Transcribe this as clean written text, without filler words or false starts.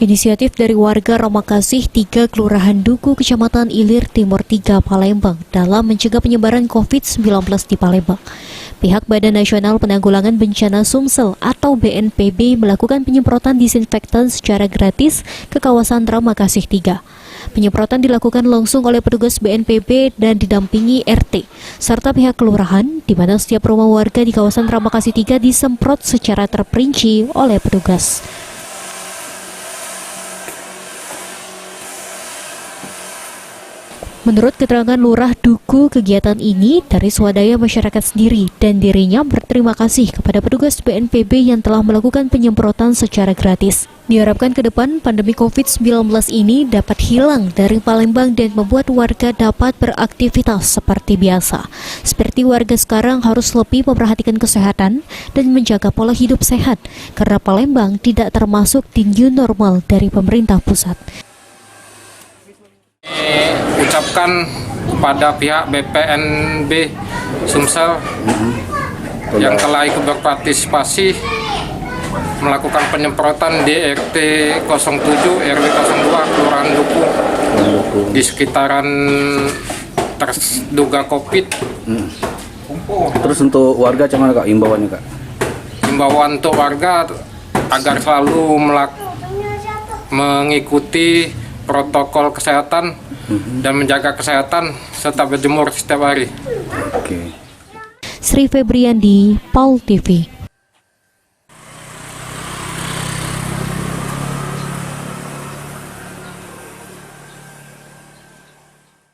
Inisiatif dari warga Ramakasih 3 Kelurahan Duku, Kecamatan Ilir Timur 3, Palembang dalam mencegah penyebaran COVID-19 di Palembang. Pihak Badan Nasional Penanggulangan Bencana Sumsel atau BNPB melakukan penyemprotan disinfektan secara gratis ke kawasan Ramakasih 3. Penyemprotan dilakukan langsung oleh petugas BNPB dan didampingi RT, serta pihak kelurahan, di mana setiap rumah warga di kawasan Ramakasih 3 disemprot secara terperinci oleh petugas. Menurut keterangan Lurah Duku, kegiatan ini dari swadaya masyarakat sendiri dan dirinya berterima kasih kepada petugas BNPB yang telah melakukan penyemprotan secara gratis. Diharapkan ke depan pandemi COVID-19 ini dapat hilang dari Palembang dan membuat warga dapat beraktivitas seperti biasa. Seperti warga sekarang harus lebih memperhatikan kesehatan dan menjaga pola hidup sehat karena Palembang tidak termasuk di new normal dari pemerintah pusat. Ucapkan kepada pihak BPNB Sumsel yang telah ikut berpartisipasi melakukan penyemprotan di RT 07 RW 02 Kelurahan Duku di sekitaran terduga COVID. Terus untuk warga gimana Kak imbauannya Kak? Himbauan untuk warga agar selalu mengikuti protokol kesehatan dan menjaga kesehatan serta berjemur setiap hari. Sri Febriandi, PAL TV.